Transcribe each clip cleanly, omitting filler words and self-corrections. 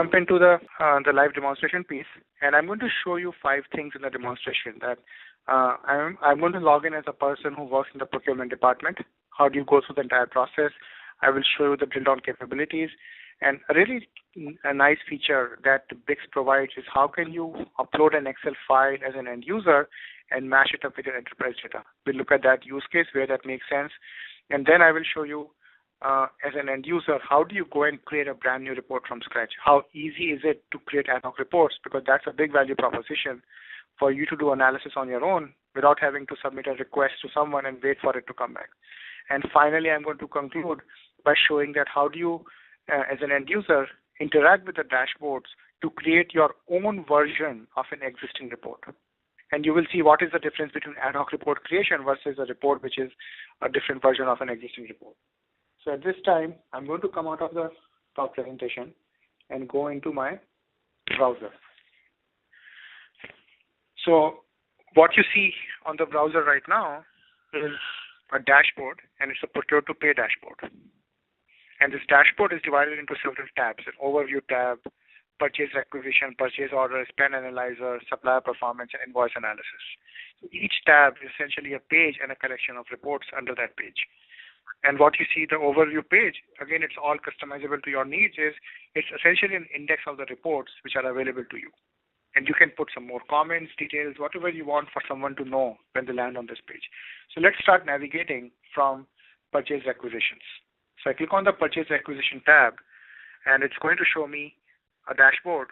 jump into the live demonstration piece, and I'm going to show you 5 things in the demonstration that I'm going to log in as a person who works in the procurement department. How do you go through the entire process? I will show you the drill down capabilities, and a really nice feature that BICS provides is how can you upload an Excel file as an end user and mash it up with your enterprise data. We'll look at that use case where that makes sense, and then I will show you as an end user, how do you go and create a brand new report from scratch? How easy is it to create ad hoc reports? Because that's a big value proposition for you to do analysis on your own without having to submit a request to someone and wait for it to come back. And finally, I'm going to conclude by showing that how do you, as an end user, interact with the dashboards to create your own version of an existing report. And you will see what is the difference between ad hoc report creation versus a report which is a different version of an existing report. So at this time, I'm going to come out of the top presentation and go into my browser. So what you see on the browser right now is a dashboard, and it's a procure to pay dashboard. And this dashboard is divided into several tabs: an overview tab, purchase requisition, purchase orders, spend analyzer, supplier performance, and invoice analysis. So each tab is essentially a page and a collection of reports under that page. And what you see, the overview page, again, it's all customizable to your needs. It's essentially an index of the reports which are available to you. And you can put some more comments, details, whatever you want for someone to know when they land on this page. So let's start navigating from purchase requisitions. So I click on the purchase requisition tab, and it's going to show me a dashboard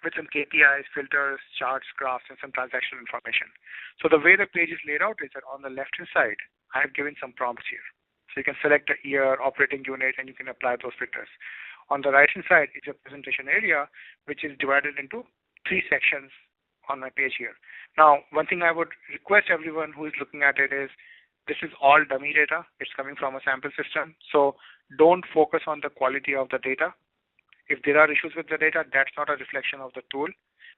with some KPIs, filters, charts, graphs, and some transactional information. So the way the page is laid out is that on the left-hand side, I have given some prompts here. So you can select the year, operating unit, and you can apply those filters. On the right-hand side is a presentation area, which is divided into 3 sections on my page here. Now, one thing I would request everyone who is looking at it is, this is all dummy data. It's coming from a sample system. So don't focus on the quality of the data. If there are issues with the data, that's not a reflection of the tool,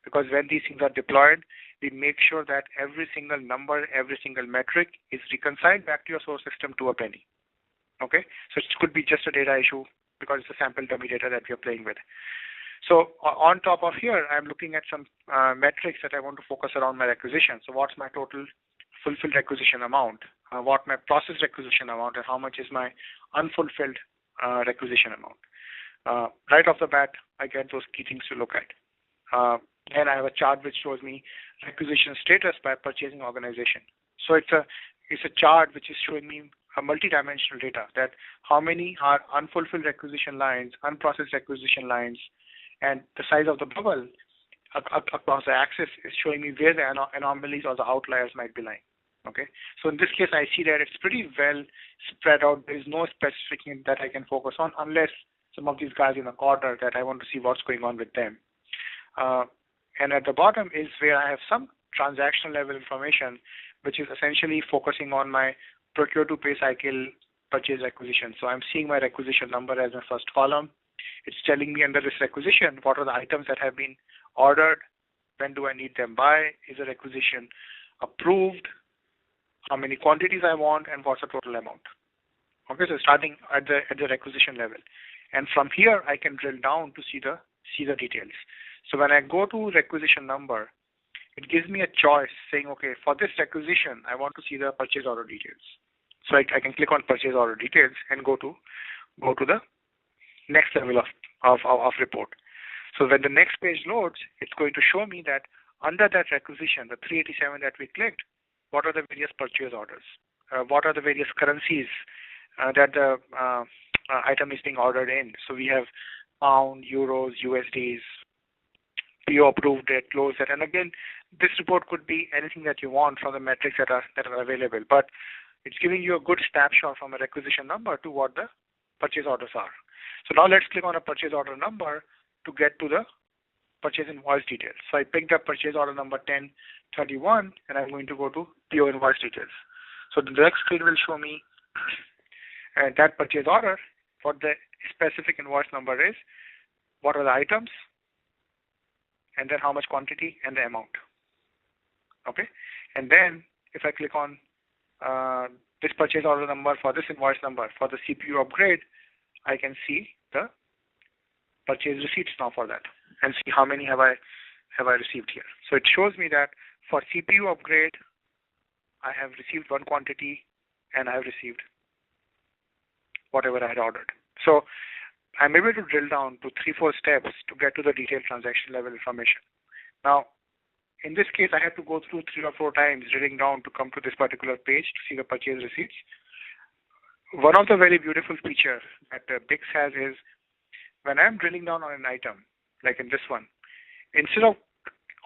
because when these things are deployed, we make sure that every single number, every single metric is reconciled back to your source system to a penny. Okay, so it could be just a data issue because it's a sample dummy data that we are playing with. So on top of here, I'm looking at some metrics that I want to focus around my requisition. So what's my total fulfilled requisition amount, what my process requisition amount, and how much is my unfulfilled requisition amount. Right off the bat, I get those key things to look at. Then I have a chart which shows me requisition status by purchasing organization. So it's a chart which is showing me a multi-dimensional data, that how many are unfulfilled requisition lines, unprocessed requisition lines, and the size of the bubble across the axis is showing me where the anomalies or the outliers might be lying. Okay, so in this case, I see that it's pretty well spread out. There is no specific thing that I can focus on unless some of these guys in the corner that I want to see what's going on with them. And at the bottom is where I have some transactional level information, which is essentially focusing on my procure to pay cycle purchase requisition. So I'm seeing my requisition number as my first column. It's telling me under this requisition what are the items that have been ordered, when do I need them by, is the requisition approved, how many quantities I want, and what's the total amount. Okay, so starting at the requisition level. And from here, I can drill down to see the details. So when I go to requisition number, it gives me a choice saying, okay, for this requisition, I want to see the purchase order details. So I can click on purchase order details and go to the next level of report. So when the next page loads, it's going to show me that under that requisition, the 387 that we clicked, what are the various purchase orders? What are the various currencies that the item is being ordered in? So we have pound, euros, USDs, PO approved date, closed date. And again, this report could be anything that you want from the metrics that are available, but it's giving you a good snapshot from a requisition number to what the purchase orders are. So now let's click on a purchase order number to get to the purchase invoice details. So I picked up purchase order number 1031, and I'm going to go to PO invoice details. So the next screen will show me that purchase order. What the specific invoice number is, what are the items, and then how much quantity and the amount. Okay, and then if I click on this purchase order number for this invoice number for the CPU upgrade, I can see the purchase receipts now for that and see how many have I received here. So it shows me that for CPU upgrade, I have received one quantity and I have received whatever I had ordered. So I'm able to drill down to 3-4 steps to get to the detailed transaction level information. Now, in this case, I had to go through 3 or 4 times drilling down to come to this particular page to see the purchase receipts. One of the very beautiful features that BICS has is when I'm drilling down on an item, like in this one, instead of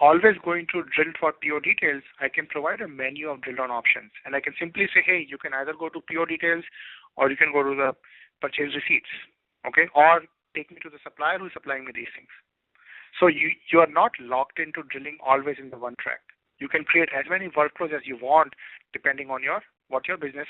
always going to drill for PO details, I can provide a menu of drill down options. And I can simply say, hey, you can either go to PO details or you can go to the purchase receipts, okay? Or take me to the supplier who's supplying me these things. So you are not locked into drilling always in the one track. You can create as many workflows as you want depending on what your business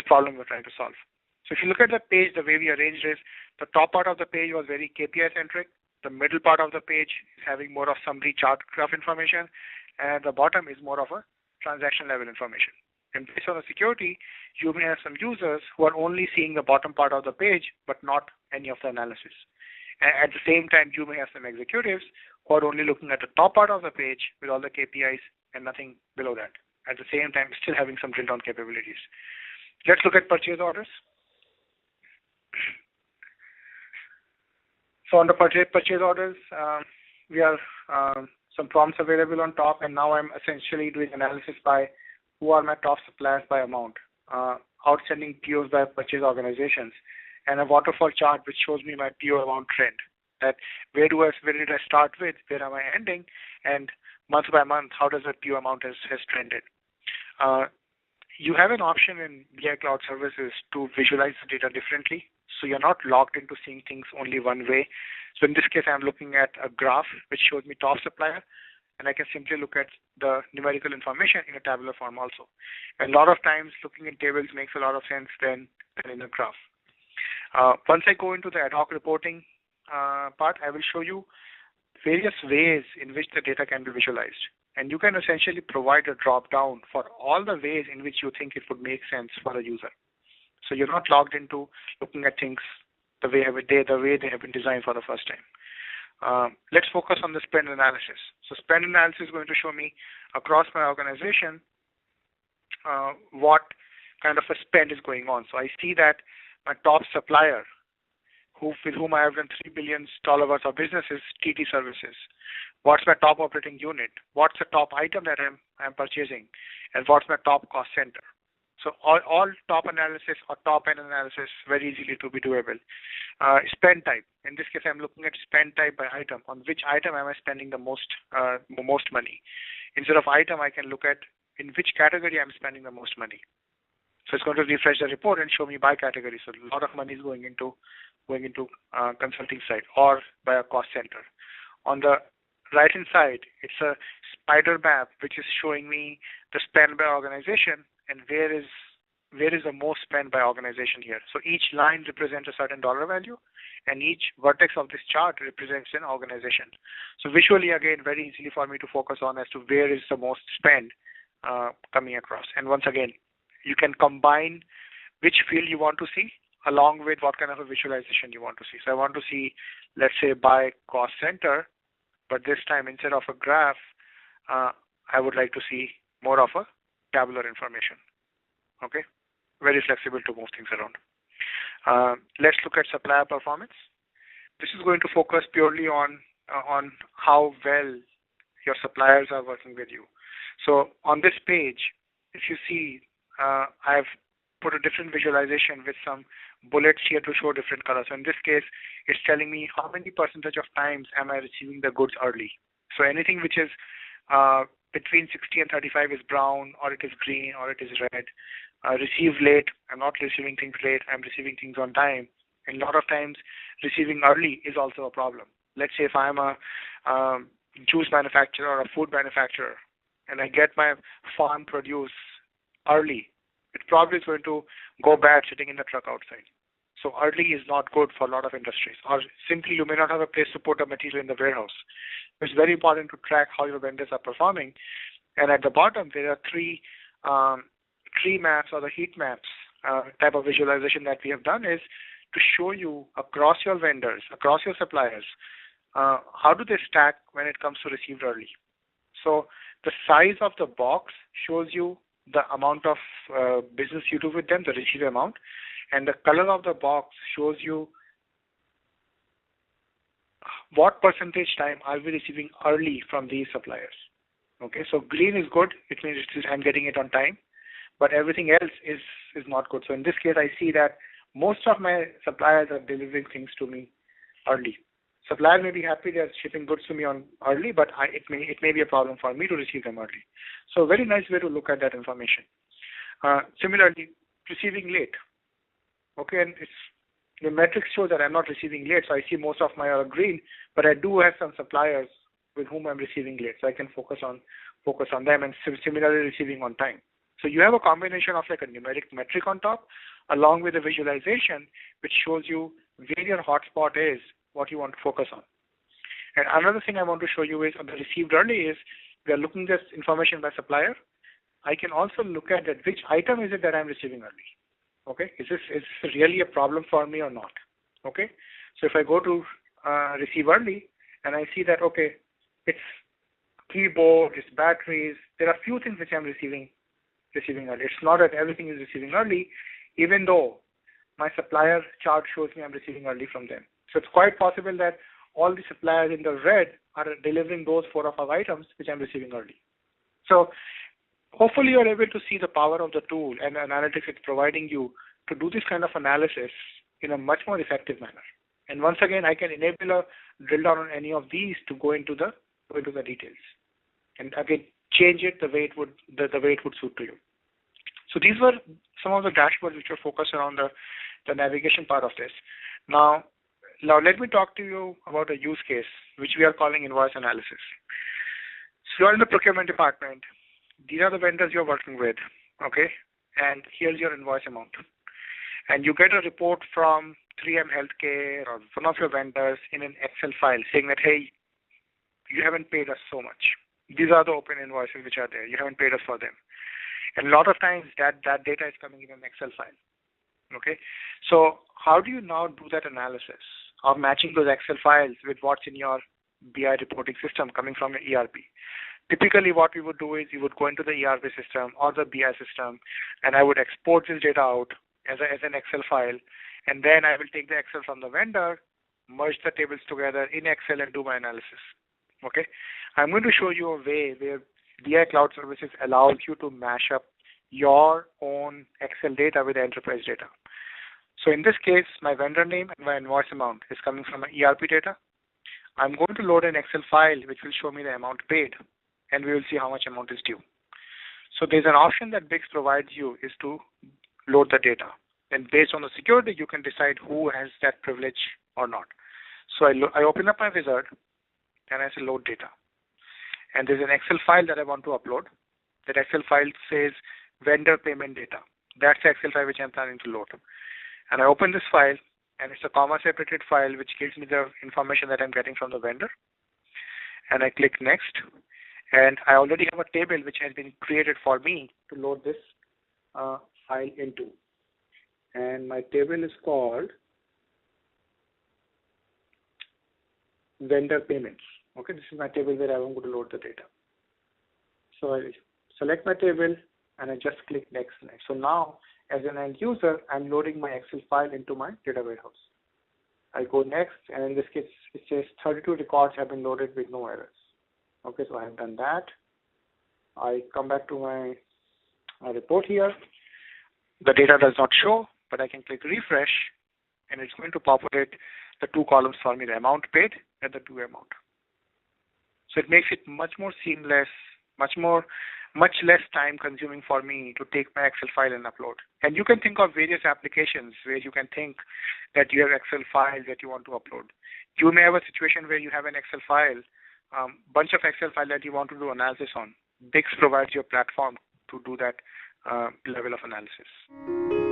problem you're trying to solve. So if you look at the page, the way we arranged is the top part of the page was very KPI centric. The middle part of the page is having more of summary chart graph information, and the bottom is more of a transaction level information. And based on the security, you may have some users who are only seeing the bottom part of the page, but not any of the analysis. And at the same time, you may have some executives who are only looking at the top part of the page with all the KPIs and nothing below that. At the same time, still having some drill down capabilities. Let's look at purchase orders. So on the purchase orders, we have some prompts available on top, and now I'm essentially doing analysis by who are my top suppliers by amount, outstanding POs by purchase organizations, and a waterfall chart which shows me my PO amount trend. That where did I start with, where am I ending, and month by month, how does the PO amount has trended. You have an option in BI Cloud Services to visualize the data differently, so you're not locked into seeing things only one way. So in this case, I'm looking at a graph which shows me top supplier, and I can simply look at the numerical information in a tabular form also. And a lot of times, looking in tables makes a lot of sense than in a graph. Once I go into the ad hoc reporting part, I will show you various ways in which the data can be visualized. And you can essentially provide a drop down for all the ways in which you think it would make sense for a user. So you're not logged into looking at things the way they have been designed for the first time. Let's focus on the spend analysis. So spend analysis is going to show me across my organization what kind of a spend is going on. So I see that my top supplier, with whom I have done $3 billion worth of business, is TT Services. What's my top operating unit? What's the top item that I'm purchasing? And what's my top cost center? So all top analysis or top end analysis very easily to be doable. Spend type. In this case, I'm looking at spend type by item. On which item am I spending the most money? Instead of item, I can look at in which category I'm spending the most money. So it's going to refresh the report and show me by category. So a lot of money is going into consulting side or by a cost center. On the right hand side, it's a spider map which is showing me the spend by organization and where is the most spent by organization here. So each line represents a certain dollar value, and each vertex of this chart represents an organization. So visually, again, very easily for me to focus on as to where is the most spend coming across. And once again, you can combine which field you want to see along with what kind of a visualization you want to see. So I want to see, let's say, by cost center, but this time instead of a graph, I would like to see more of a tabular information. Okay, very flexible to move things around. Let's look at supplier performance. This is going to focus purely on how well your suppliers are working with you. So on this page, if you see, I've put a different visualization with some bullets here to show different colors. So in this case, it's telling me how many percentage of times am I receiving the goods early. So anything which is between 60 and 35 is brown, or it is green, or it is red. Receive late, I'm not receiving things late, I'm receiving things on time. And a lot of times, receiving early is also a problem. Let's say if I'm a juice manufacturer or a food manufacturer, and I get my farm produce early, it probably is going to go bad sitting in the truck outside. So early is not good for a lot of industries. Or simply you may not have a place to put a material in the warehouse. It's very important to track how your vendors are performing. And at the bottom, there are three tree maps or the heat maps type of visualization that we have done is to show you across your vendors, across your suppliers, how do they stack when it comes to received early. So the size of the box shows you the amount of business you do with them, the received amount, and the color of the box shows you what percentage time I'll be receiving early from these suppliers. Okay, so green is good, it means I'm getting it on time, but everything else is not good. So in this case, I see that most of my suppliers are delivering things to me early. Supplier may be happy they're shipping goods to me on early, but it may be a problem for me to receive them early. So very nice way to look at that information. Similarly, receiving late. Okay, and the metrics show that I'm not receiving late, so I see most of my are green, but I do have some suppliers with whom I'm receiving late, so I can focus on them, and similarly receiving on time. So you have a combination of like a numeric metric on top, along with a visualization which shows you where your hotspot is, what you want to focus on. And another thing I want to show you is on the received early is we are looking at this information by supplier. I can also look at that which item is it that I'm receiving early. Okay, is this really a problem for me or not? Okay, so if I go to receive early and I see that okay, it's keyboard, it's batteries, there are few things which I'm receiving early. It's not that everything is receiving early, even though my supplier chart shows me I'm receiving early from them. So it's quite possible that all the suppliers in the red are delivering those 4 or 5 items which I'm receiving early. So hopefully you're able to see the power of the tool and analytics it's providing you to do this kind of analysis in a much more effective manner. And once again, I can enable a drill down on any of these to go into the details, and again change it the way it would suit to you. So these were some of the dashboards which were focused around the navigation part of this. Now let me talk to you about a use case which we are calling invoice analysis. So you're in the procurement department. These are the vendors you're working with, okay? And here's your invoice amount. And you get a report from 3M Healthcare or one of your vendors in an Excel file saying that, hey, you haven't paid us so much. These are the open invoices which are there. You haven't paid us for them. And a lot of times that data is coming in an Excel file, okay? So how do you now do that analysis of matching those Excel files with what's in your BI reporting system coming from your ERP? Typically, what we would do is you would go into the ERP system or the BI system, and I would export this data out as an Excel file, and then I will take the Excel from the vendor, merge the tables together in Excel, and do my analysis. Okay, I'm going to show you a way where BI Cloud Services allows you to mash up your own Excel data with enterprise data. So in this case, my vendor name and my invoice amount is coming from my ERP data. I'm going to load an Excel file which will show me the amount paid, and we will see how much amount is due. So there's an option that BICS provides you is to load the data. And based on the security, you can decide who has that privilege or not. So I open up my wizard and I say load data. And there's an Excel file that I want to upload. That Excel file says vendor payment data. That's the Excel file which I'm planning to load. And I open this file, and it's a comma separated file which gives me the information that I'm getting from the vendor. And I click next. And I already have a table which has been created for me to load this file into. And my table is called vendor payments. Okay, this is my table where I'm going to load the data. So I select my table and I just click next. So now, as an end user, I'm loading my Excel file into my data warehouse. I go next, and in this case, it says 32 records have been loaded with no errors. Okay, so I have done that. I come back to my report here. The data does not show, but I can click refresh, and it's going to populate the 2 columns for me, the amount paid and the due amount. So it makes it much more seamless, much less time consuming for me to take my Excel file and upload. And you can think of various applications where you can think that you have Excel files that you want to upload. You may have a situation where you have an Excel file, bunch of Excel files that you want to do analysis on. BICS provides you a platform to do that level of analysis.